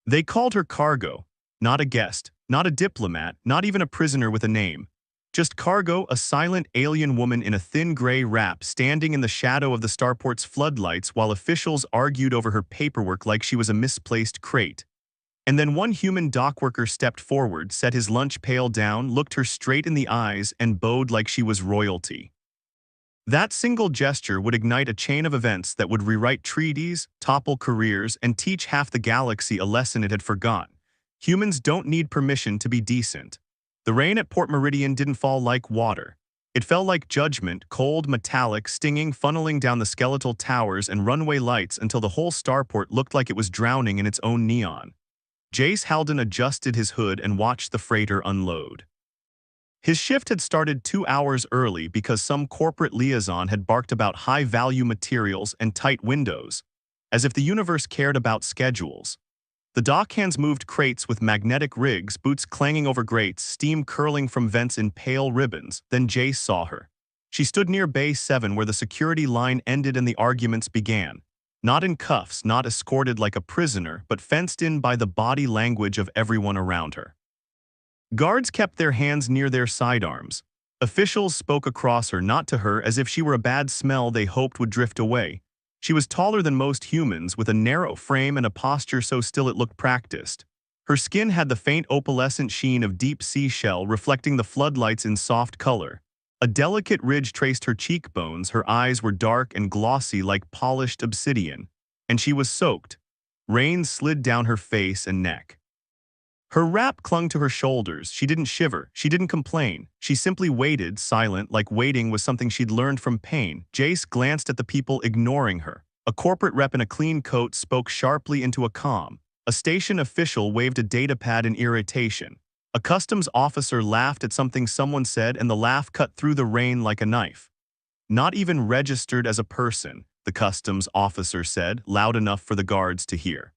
They called her cargo, not a guest, not a diplomat, not even a prisoner with a name. Just cargo, a silent alien woman in a thin gray wrap standing in the shadow of the starport's floodlights while officials argued over her paperwork like she was a misplaced crate. And then one human dockworker stepped forward, set his lunch pail down, looked her straight in the eyes, and bowed like she was royalty. That single gesture would ignite a chain of events that would rewrite treaties, topple careers, and teach half the galaxy a lesson it had forgotten. Humans don't need permission to be decent. The rain at Port Meridian didn't fall like water. It fell like judgment, cold, metallic, stinging, funneling down the skeletal towers and runway lights until the whole starport looked like it was drowning in its own neon. Jace Halden adjusted his hood and watched the freighter unload. His shift had started 2 hours early because some corporate liaison had barked about high-value materials and tight windows, as if the universe cared about schedules. The dockhands moved crates with magnetic rigs, boots clanging over grates, steam curling from vents in pale ribbons. Then Jace saw her. She stood near Bay 7 where the security line ended and the arguments began. Not in cuffs, not escorted like a prisoner, but fenced in by the body language of everyone around her. Guards kept their hands near their sidearms. Officials spoke across her, not to her, as if she were a bad smell they hoped would drift away. She was taller than most humans, with a narrow frame and a posture so still it looked practiced. Her skin had the faint opalescent sheen of deep sea shell reflecting the floodlights in soft color. A delicate ridge traced her cheekbones, her eyes were dark and glossy like polished obsidian. And she was soaked. Rain slid down her face and neck. Her wrap clung to her shoulders. She didn't shiver. She didn't complain. She simply waited, silent, like waiting was something she'd learned from pain. Jace glanced at the people ignoring her. A corporate rep in a clean coat spoke sharply into a comm. A station official waved a datapad in irritation. A customs officer laughed at something someone said, and the laugh cut through the rain like a knife. Not even registered as a person, the customs officer said, loud enough for the guards to hear.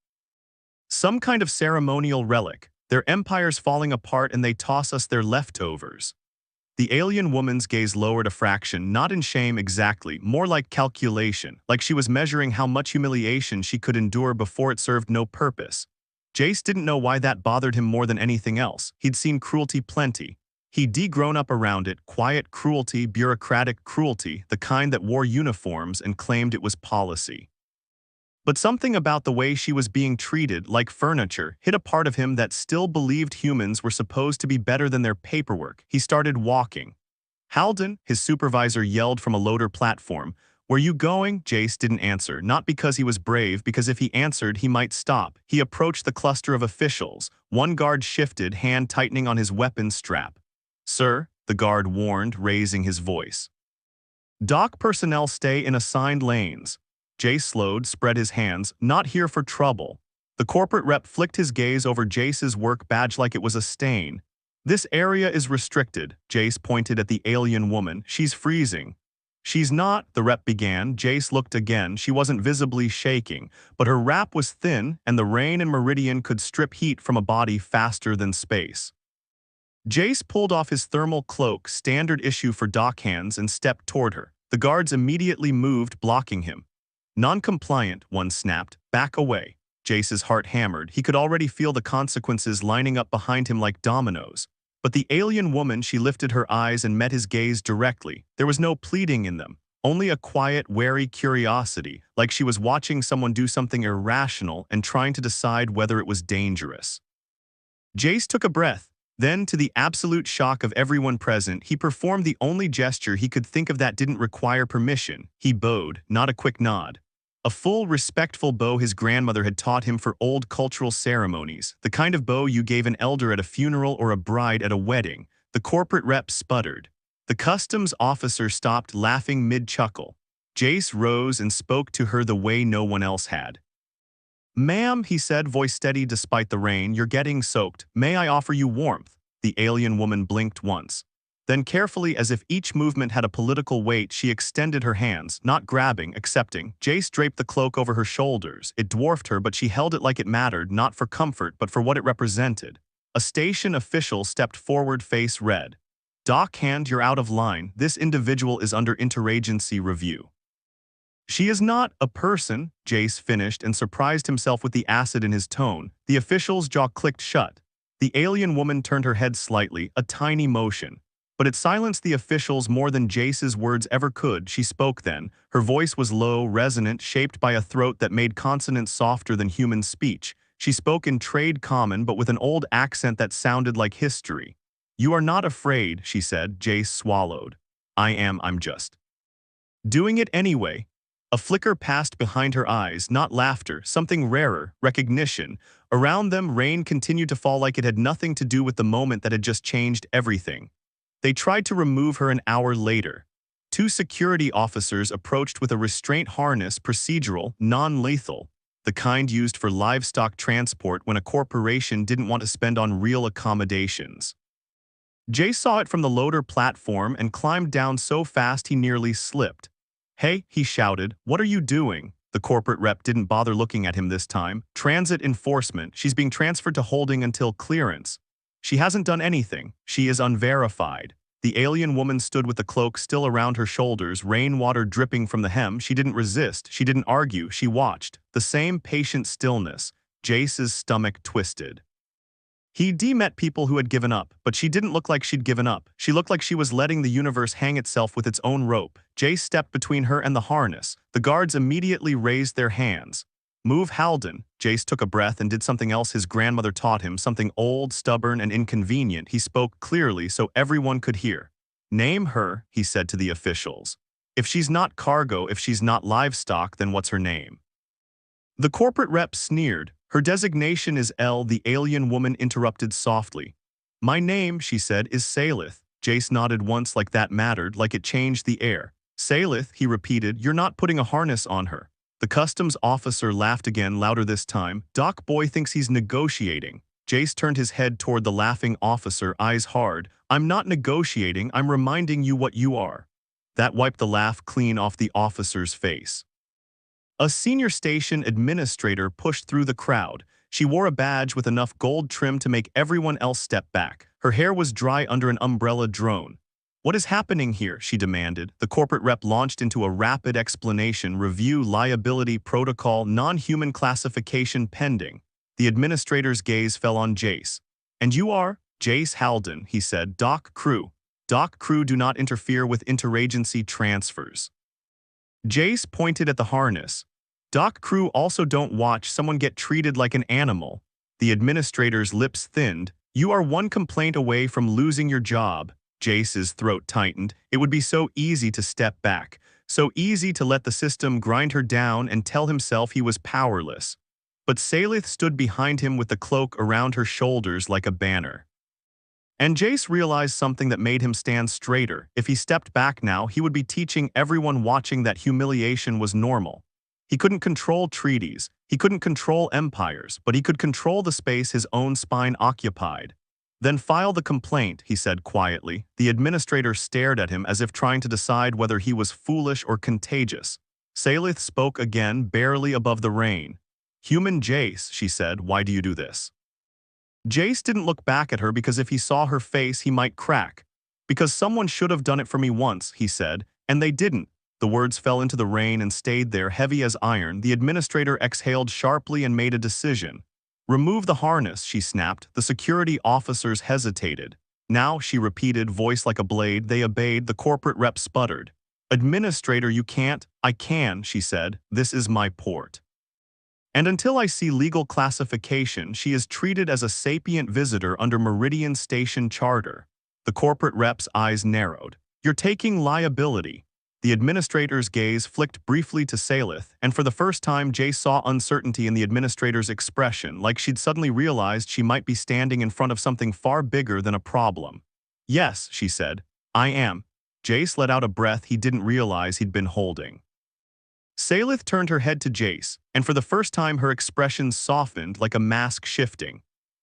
Some kind of ceremonial relic. Their empire's falling apart and they toss us their leftovers. The alien woman's gaze lowered a fraction, not in shame exactly, more like calculation, like she was measuring how much humiliation she could endure before it served no purpose. Jace didn't know why that bothered him more than anything else. He'd seen cruelty plenty. He'd grown up around it, quiet cruelty, bureaucratic cruelty, the kind that wore uniforms and claimed it was policy. But something about the way she was being treated, like furniture, hit a part of him that still believed humans were supposed to be better than their paperwork. He started walking. "Halden," his supervisor yelled from a loader platform. "Where you going?" Jace didn't answer, not because he was brave, because if he answered, he might stop. He approached the cluster of officials. One guard shifted, hand tightening on his weapon strap. "Sir," the guard warned, raising his voice. "Dock personnel stay in assigned lanes." Jace slowed, spread his hands. "Not here for trouble." The corporate rep flicked his gaze over Jace's work badge like it was a stain. "This area is restricted." Jace pointed at the alien woman. "She's freezing." "She's not," the rep began. Jace looked again. She wasn't visibly shaking, but her wrap was thin, and the rain and Meridian could strip heat from a body faster than space. Jace pulled off his thermal cloak, standard issue for dockhands, and stepped toward her. The guards immediately moved, blocking him. "Non-compliant," one snapped. "Back away." Jace's heart hammered. He could already feel the consequences lining up behind him like dominoes. But the alien woman, she lifted her eyes and met his gaze directly. There was no pleading in them, only a quiet, wary curiosity, like she was watching someone do something irrational and trying to decide whether it was dangerous. Jace took a breath. Then, to the absolute shock of everyone present, he performed the only gesture he could think of that didn't require permission. He bowed, not a quick nod. A full, respectful bow his grandmother had taught him for old cultural ceremonies, the kind of bow you gave an elder at a funeral or a bride at a wedding. The corporate rep sputtered. The customs officer stopped, laughing mid-chuckle. Jace rose and spoke to her the way no one else had. "Ma'am," he said, voice steady despite the rain, "you're getting soaked. May I offer you warmth?" The alien woman blinked once. Then carefully, as if each movement had a political weight, she extended her hands, not grabbing, accepting. Jace draped the cloak over her shoulders. It dwarfed her, but she held it like it mattered, not for comfort, but for what it represented. A station official stepped forward, face red. "Dockhand, you're out of line. This individual is under interagency review." She is not a person, Jace finished and surprised himself with the acid in his tone. The official's jaw clicked shut. The alien woman turned her head slightly, a tiny motion. But it silenced the officials more than Jace's words ever could. She spoke then. Her voice was low, resonant, shaped by a throat that made consonants softer than human speech. She spoke in trade common but with an old accent that sounded like history. "You are not afraid," she said. Jace swallowed. I'm just doing it anyway." A flicker passed behind her eyes, not laughter, something rarer, recognition. Around them, rain continued to fall like it had nothing to do with the moment that had just changed everything. They tried to remove her an hour later. Two security officers approached with a restraint harness, procedural, non-lethal, the kind used for livestock transport when a corporation didn't want to spend on real accommodations. Jay saw it from the loader platform and climbed down so fast he nearly slipped. "Hey," he shouted, "what are you doing?" The corporate rep didn't bother looking at him this time. "Transit enforcement. She's being transferred to holding until clearance." "She hasn't done anything. She is unverified." The alien woman stood with the cloak still around her shoulders, rainwater dripping from the hem. She didn't resist. She didn't argue. She watched. The same patient stillness. Jace's stomach twisted. He'd met people who had given up, but she didn't look like she'd given up. She looked like she was letting the universe hang itself with its own rope. Jace stepped between her and the harness. The guards immediately raised their hands. "Move, Halden." Jace took a breath and did something else his grandmother taught him, something old, stubborn, and inconvenient. He spoke clearly so everyone could hear. "Name her," he said to the officials. "If she's not cargo, if she's not livestock, then what's her name?" The corporate rep sneered. "Her designation is L." The alien woman interrupted softly. "My name," she said, "is Salith." Jace nodded once like that mattered, like it changed the air. "Salith," he repeated, "you're not putting a harness on her." The customs officer laughed again, louder this time. "Doc Boy thinks he's negotiating." Jace turned his head toward the laughing officer, eyes hard. "I'm not negotiating, I'm reminding you what you are." That wiped the laugh clean off the officer's face. A senior station administrator pushed through the crowd. She wore a badge with enough gold trim to make everyone else step back. Her hair was dry under an umbrella drone. "What is happening here?" she demanded. The corporate rep launched into a rapid explanation, review, liability, protocol, non-human classification pending. The administrator's gaze fell on Jace. "And you are?" "Jace Halden," he said. "Doc Crew. Doc Crew do not interfere with interagency transfers." Jace pointed at the harness. "Doc Crew also don't watch someone get treated like an animal." The administrator's lips thinned. "You are one complaint away from losing your job." Jace's throat tightened. It would be so easy to step back, so easy to let the system grind her down and tell himself he was powerless. But Salith stood behind him with the cloak around her shoulders like a banner. And Jace realized something that made him stand straighter. If he stepped back now, he would be teaching everyone watching that humiliation was normal. He couldn't control treaties, he couldn't control empires, but he could control the space his own spine occupied. "Then file the complaint," he said quietly. The administrator stared at him as if trying to decide whether he was foolish or contagious. Salith spoke again, barely above the rain. "Human Jace," she said, "why do you do this?" Jace didn't look back at her because if he saw her face, he might crack. "Because someone should have done it for me once," he said, "and they didn't." The words fell into the rain and stayed there, heavy as iron. The administrator exhaled sharply and made a decision. "Remove the harness," she snapped. The security officers hesitated. "Now," she repeated, voice like a blade. They obeyed. The corporate rep sputtered. "Administrator, you can't." "I can," she said. "This is my port. And until I see legal classification, she is treated as a sapient visitor under Meridian Station Charter." The corporate rep's eyes narrowed. "You're taking liability." The administrator's gaze flicked briefly to Salith, and for the first time Jace saw uncertainty in the administrator's expression, like she'd suddenly realized she might be standing in front of something far bigger than a problem. "Yes," she said. "I am." Jace let out a breath he didn't realize he'd been holding. Salith turned her head to Jace, and for the first time her expression softened like a mask shifting.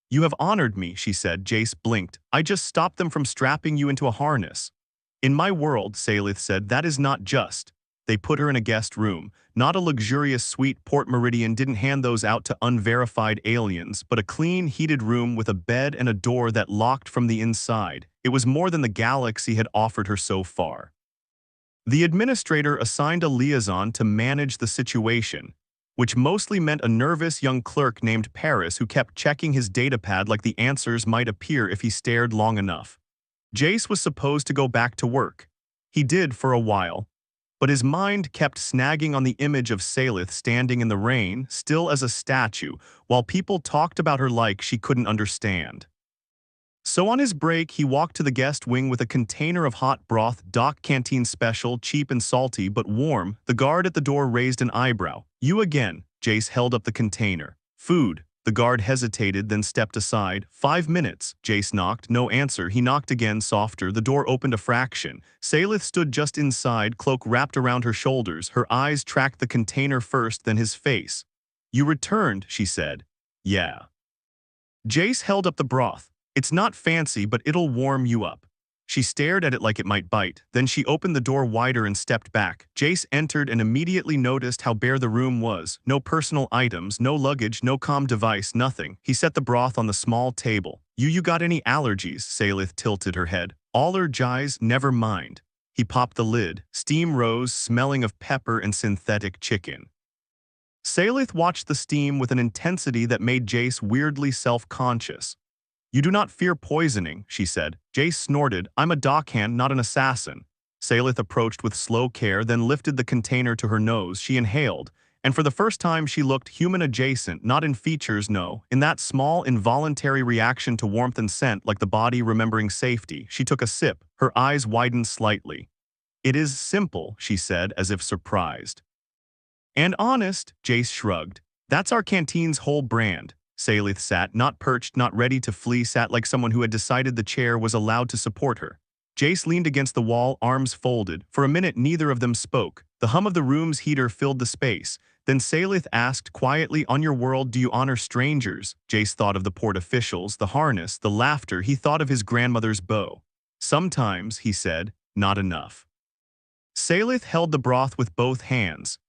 "You have honored me," she said. Jace blinked. "I just stopped them from strapping you into a harness." "In my world," Salith said, "that is not just." They put her in a guest room. Not a luxurious suite. Port Meridian didn't hand those out to unverified aliens, but a clean, heated room with a bed and a door that locked from the inside. It was more than the galaxy had offered her so far. The administrator assigned a liaison to manage the situation, which mostly meant a nervous young clerk named Paris who kept checking his datapad like the answers might appear if he stared long enough. Jace was supposed to go back to work. He did for a while, but his mind kept snagging on the image of Salith standing in the rain, still as a statue, while people talked about her like she couldn't understand. So on his break, he walked to the guest wing with a container of hot broth, dock canteen special, cheap and salty, but warm. The guard at the door raised an eyebrow. "You again." Jace held up the container. "Food." The guard hesitated, then stepped aside. "5 minutes." Jace knocked. No answer. He knocked again, softer. The door opened a fraction. Salith stood just inside, cloak wrapped around her shoulders. Her eyes tracked the container first, then his face. "You returned," she said. "Yeah." Jace held up the broth. "It's not fancy, but it'll warm you up." She stared at it like it might bite. Then she opened the door wider and stepped back. Jace entered and immediately noticed how bare the room was. No personal items, no luggage, no comm device, nothing. He set the broth on the small table. You got any allergies?" Salith tilted her head. "Allergies, never mind." He popped the lid. Steam rose, smelling of pepper and synthetic chicken. Salith watched the steam with an intensity that made Jace weirdly self-conscious. "You do not fear poisoning," she said. Jace snorted. "I'm a dockhand, not an assassin." Salith approached with slow care, then lifted the container to her nose. She inhaled, and for the first time she looked human-adjacent, not in features, no, in that small, involuntary reaction to warmth and scent, like the body remembering safety. She took a sip. Her eyes widened slightly. "It is simple," she said, as if surprised. "And honest," Jace shrugged. "That's our canteen's whole brand." Salith sat, not perched, not ready to flee, sat like someone who had decided the chair was allowed to support her. Jace leaned against the wall, arms folded. For a minute neither of them spoke. The hum of the room's heater filled the space. Then Salith asked quietly, "On your world, do you honor strangers?" Jace thought of the port officials, the harness, the laughter. He thought of his grandmother's bow. "Sometimes," he said, "not enough." Salith held the broth with both hands.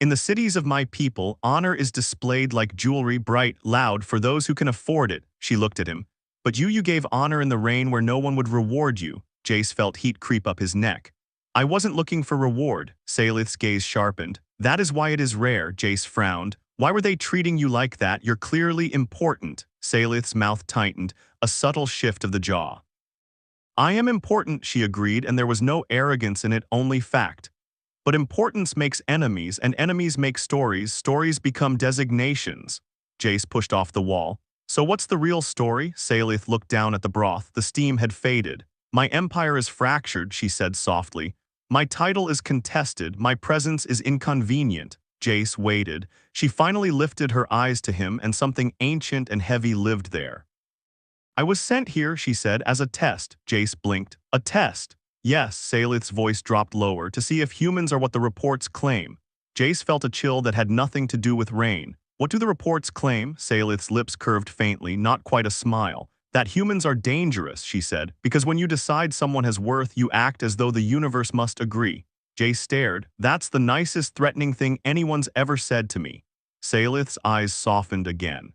"In the cities of my people, honor is displayed like jewelry, bright, loud, for those who can afford it." She looked at him. "But you gave honor in the rain where no one would reward you." Jace felt heat creep up his neck. "I wasn't looking for reward." Salith's gaze sharpened. "That is why it is rare." Jace frowned. "Why were they treating you like that? You're clearly important." Salith's mouth tightened, a subtle shift of the jaw. "I am important," she agreed, and there was no arrogance in it, only fact. "But importance makes enemies, and enemies make stories. Stories become designations." Jace pushed off the wall. "So what's the real story?" Salith looked down at the broth. The steam had faded. "My empire is fractured," she said softly. "My title is contested. My presence is inconvenient." Jace waited. She finally lifted her eyes to him, and something ancient and heavy lived there. "I was sent here," she said, "as a test." Jace blinked. "A test?" "Yes," Salith's voice dropped lower, "to see if humans are what the reports claim." Jace felt a chill that had nothing to do with rain. "What do the reports claim?" Salith's lips curved faintly, not quite a smile. "That humans are dangerous," she said, "because when you decide someone has worth, you act as though the universe must agree." Jace stared. "That's the nicest threatening thing anyone's ever said to me." Salith's eyes softened again.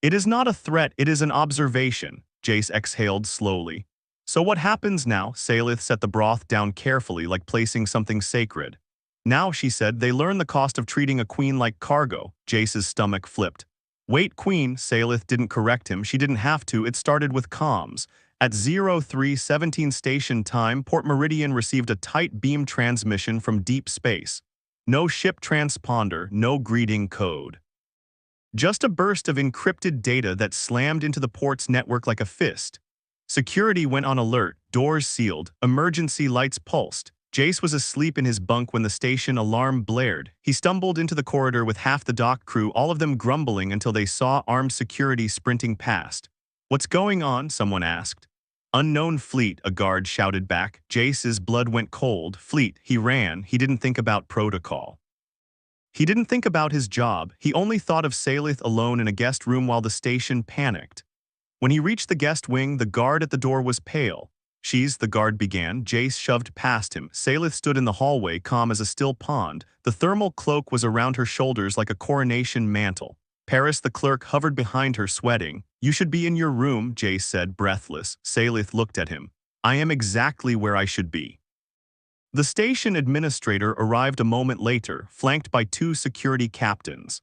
"It is not a threat, it is an observation." Jace exhaled slowly. "So what happens now?" Salith set the broth down carefully, like placing something sacred. "Now," she said, "they learn the cost of treating a queen like cargo." Jace's stomach flipped. "Wait, queen." Salith didn't correct him. She didn't have to. It started with comms. At 03:17 station time, Port Meridian received a tight beam transmission from deep space. No ship transponder, no greeting code. Just a burst of encrypted data that slammed into the port's network like a fist. Security went on alert, doors sealed, emergency lights pulsed. Jace was asleep in his bunk when the station alarm blared. He stumbled into the corridor with half the dock crew, all of them grumbling until they saw armed security sprinting past. "What's going on?" someone asked. "Unknown fleet," a guard shouted back. Jace's blood went cold. Fleet. He ran. He didn't think about protocol. He didn't think about his job. He only thought of Salith alone in a guest room while the station panicked. When he reached the guest wing, the guard at the door was pale. The guard began. Jace shoved past him. Salith stood in the hallway, calm as a still pond. The thermal cloak was around her shoulders like a coronation mantle. Paris, the clerk, hovered behind her, sweating. "You should be in your room," Jace said, breathless. Salith looked at him. "I am exactly where I should be." The station administrator arrived a moment later, flanked by two security captains.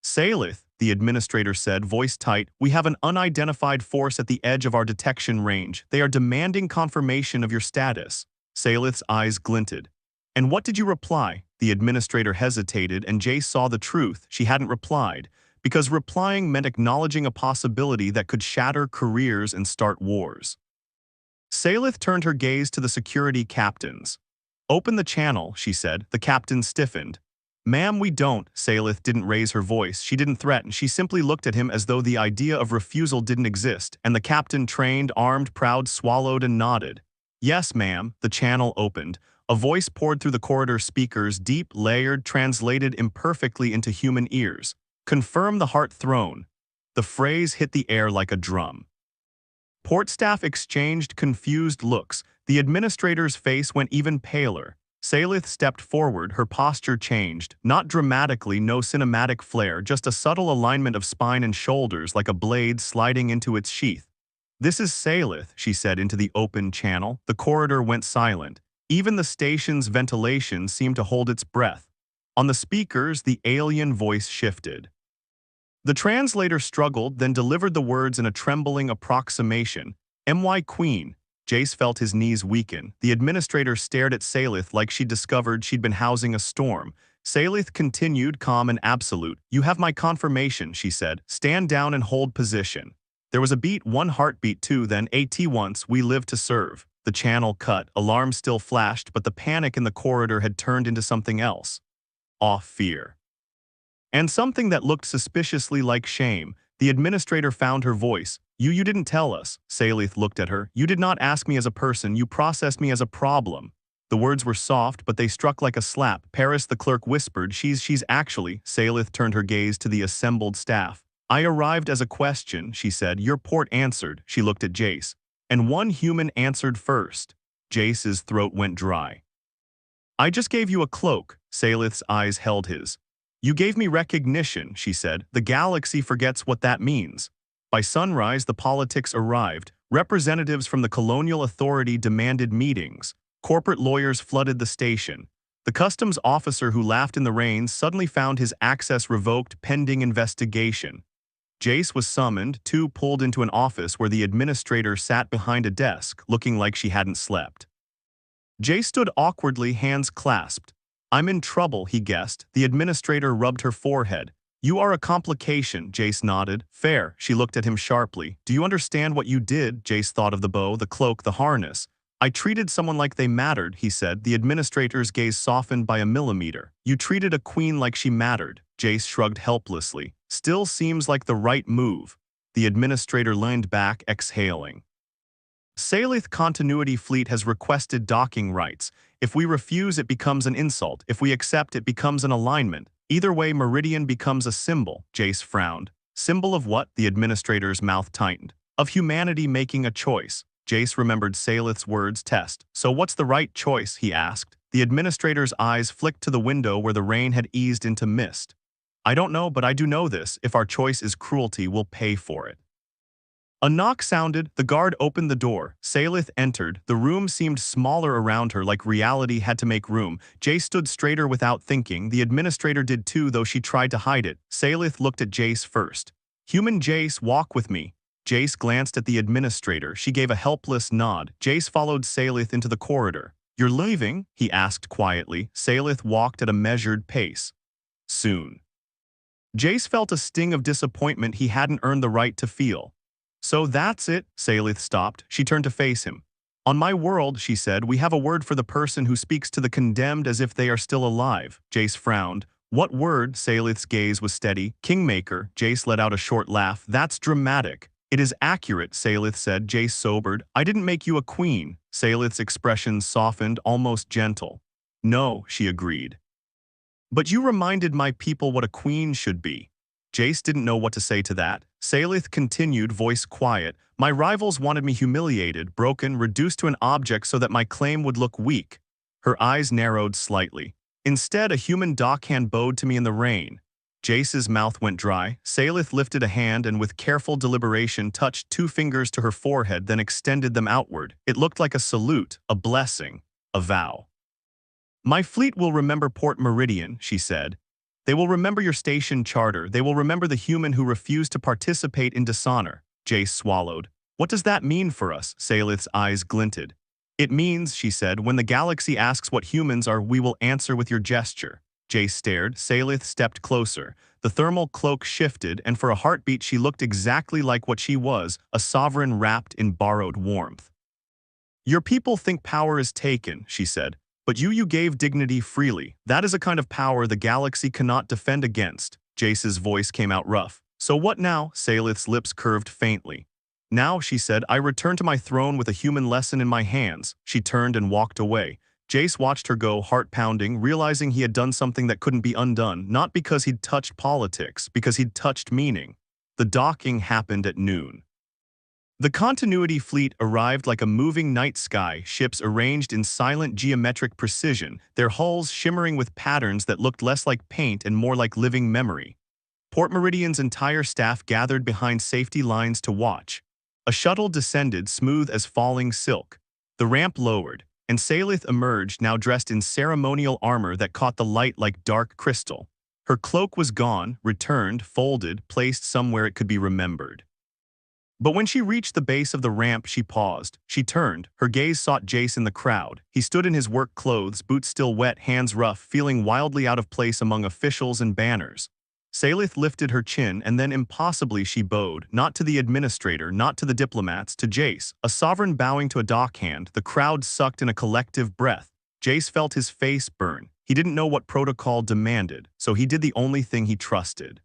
Salith, the administrator said, voice tight, we have an unidentified force at the edge of our detection range. They are demanding confirmation of your status. Salith's eyes glinted. And what did you reply? The administrator hesitated, and Jace saw the truth. She hadn't replied, because replying meant acknowledging a possibility that could shatter careers and start wars. Salith turned her gaze to the security captains. Open the channel, she said. The captain stiffened. Ma'am, we don't. Salith didn't raise her voice. She didn't threaten. She simply looked at him as though the idea of refusal didn't exist, and the captain, trained, armed, proud, swallowed and nodded. Yes, ma'am. The channel opened. A voice poured through the corridor speakers, deep, layered, translated imperfectly into human ears. Confirm the heart throne. The phrase hit the air like a drum. Port staff exchanged confused looks. The administrator's face went even paler. Salith stepped forward, her posture changed. Not dramatically, no cinematic flair, just a subtle alignment of spine and shoulders like a blade sliding into its sheath. This is Salith, she said into the open channel. The corridor went silent. Even the station's ventilation seemed to hold its breath. On the speakers, the alien voice shifted. The translator struggled, then delivered the words in a trembling approximation. "My queen." Jace felt his knees weaken. The administrator stared at Salith like she'd discovered she'd been housing a storm. Salith continued, calm and absolute. "You have my confirmation," she said. "Stand down and hold position." There was a beat, one heartbeat, two, then "At once, we live to serve." The channel cut, alarms still flashed, but the panic in the corridor had turned into something else. Fear. And something that looked suspiciously like shame. The administrator found her voice. You didn't tell us." Salith looked at her. "You did not ask me as a person, you processed me as a problem." The words were soft, but they struck like a slap. Paris, the clerk, whispered, She's actually." Salith turned her gaze to the assembled staff. "I arrived as a question," she said. "Your port answered." She looked at Jace. "And one human answered first." Jace's throat went dry. "I just gave you a cloak." Salith's eyes held his. "You gave me recognition," she said. "The galaxy forgets what that means." By sunrise, the politics arrived. Representatives from the colonial authority demanded meetings. Corporate lawyers flooded the station. The customs officer who laughed in the rain suddenly found his access revoked pending investigation. Jace was summoned, too, pulled into an office where the administrator sat behind a desk, looking like she hadn't slept. Jace stood awkwardly, hands clasped. "I'm in trouble," he guessed. The administrator rubbed her forehead. "You are a complication," Jace nodded. "Fair." She looked at him sharply. "Do you understand what you did?" Jace thought of the bow, the cloak, the harness. "I treated someone like they mattered," he said. The administrator's gaze softened by a millimeter. "You treated a queen like she mattered." Jace shrugged helplessly. "Still seems like the right move." The administrator leaned back, exhaling. "Salith Continuity Fleet has requested docking rights. If we refuse, it becomes an insult. If we accept, it becomes an alignment. Either way, Meridian becomes a symbol." Jace frowned. "Symbol of what?" The administrator's mouth tightened. "Of humanity making a choice." Jace remembered Salith's words, test. "So what's the right choice?" he asked. The administrator's eyes flicked to the window where the rain had eased into mist. "I don't know, but I do know this. If our choice is cruelty, we'll pay for it." A knock sounded. The guard opened the door. Salith entered. The room seemed smaller around her, like reality had to make room. Jace stood straighter without thinking. The administrator did too, though she tried to hide it. Salith looked at Jace first. "Human Jace, walk with me." Jace glanced at the administrator. She gave a helpless nod. Jace followed Salith into the corridor. "You're leaving?" he asked quietly. Salith walked at a measured pace. "Soon." Jace felt a sting of disappointment he hadn't earned the right to feel. "So that's it?" Salith stopped. She turned to face him. "On my world," she said, "we have a word for the person who speaks to the condemned as if they are still alive." Jace frowned. "What word?" Salith's gaze was steady. "Kingmaker." Jace let out a short laugh. "That's dramatic." "It is accurate," Salith said. Jace sobered. "I didn't make you a queen." Salith's expression softened, almost gentle. "No," she agreed. "But you reminded my people what a queen should be." Jace didn't know what to say to that. Salith continued, voice quiet. "My rivals wanted me humiliated, broken, reduced to an object so that my claim would look weak." Her eyes narrowed slightly. "Instead, a human dockhand bowed to me in the rain." Jace's mouth went dry. Salith lifted a hand and with careful deliberation touched two fingers to her forehead, then extended them outward. It looked like a salute, a blessing, a vow. My fleet will remember Port Meridian, she said. They will remember your station charter. They will remember the human who refused to participate in dishonor. Jace swallowed. What does that mean for us? Salith's eyes glinted. It means, she said, when the galaxy asks what humans are, we will answer with your gesture. Jace stared. Salith stepped closer. The thermal cloak shifted, and for a heartbeat she looked exactly like what she was, a sovereign wrapped in borrowed warmth. Your people think power is taken, she said, but you gave dignity freely. That is a kind of power the galaxy cannot defend against. Jace's voice came out rough. So what now? Salith's lips curved faintly. Now, she said, I return to my throne with a human lesson in my hands. She turned and walked away. Jace watched her go, heart-pounding, realizing he had done something that couldn't be undone, not because he'd touched politics, because he'd touched meaning. The docking happened at noon. The continuity fleet arrived like a moving night sky, ships arranged in silent geometric precision, their hulls shimmering with patterns that looked less like paint and more like living memory. Port Meridian's entire staff gathered behind safety lines to watch. A shuttle descended, smooth as falling silk. The ramp lowered, and Salith emerged, now dressed in ceremonial armor that caught the light like dark crystal. Her cloak was gone, returned, folded, placed somewhere it could be remembered. But when she reached the base of the ramp, she paused. She turned. Her gaze sought Jace in the crowd. He stood in his work clothes, boots still wet, hands rough, feeling wildly out of place among officials and banners. Salith lifted her chin, and then impossibly she bowed, not to the administrator, not to the diplomats, to Jace, a sovereign bowing to a dockhand. The crowd sucked in a collective breath. Jace felt his face burn. He didn't know what protocol demanded, so he did the only thing he trusted.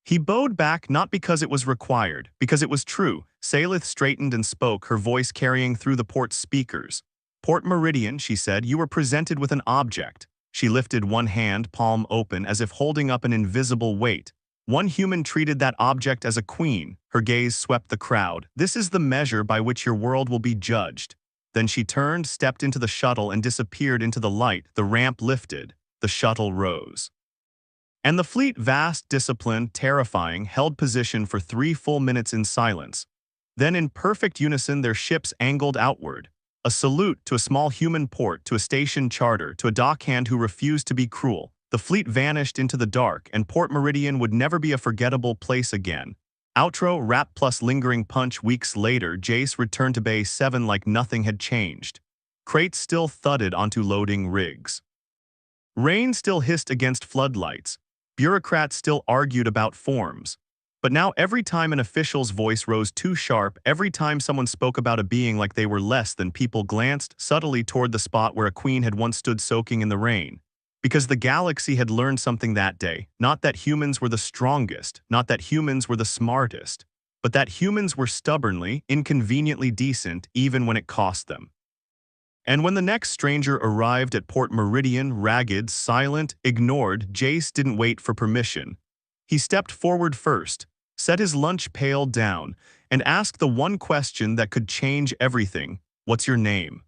He bowed back, not because it was required, because it was true. Salith straightened and spoke, her voice carrying through the port's speakers. Port Meridian, she said, you were presented with an object. She lifted one hand, palm open, as if holding up an invisible weight. One human treated that object as a queen. Her gaze swept the crowd. This is the measure by which your world will be judged. Then she turned, stepped into the shuttle, and disappeared into the light. The ramp lifted. The shuttle rose. And the fleet, vast, disciplined, terrifying, held position for 3 full minutes in silence. Then in perfect unison their ships angled outward. A salute to a small human port, to a station charter, to a dockhand who refused to be cruel. The fleet vanished into the dark, and Port Meridian would never be a forgettable place again. Outro, rap plus lingering punch. Weeks later, Jace returned to Bay 7 like nothing had changed. Crates still thudded onto loading rigs. Rain still hissed against floodlights. Bureaucrats still argued about forms. But now every time an official's voice rose too sharp, every time someone spoke about a being like they were less than, people glanced subtly toward the spot where a queen had once stood soaking in the rain. Because the galaxy had learned something that day, not that humans were the strongest, not that humans were the smartest, but that humans were stubbornly, inconveniently decent even when it cost them. And when the next stranger arrived at Port Meridian, ragged, silent, ignored, Jace didn't wait for permission. He stepped forward first, set his lunch pail down, and asked the one question that could change everything. What's your name?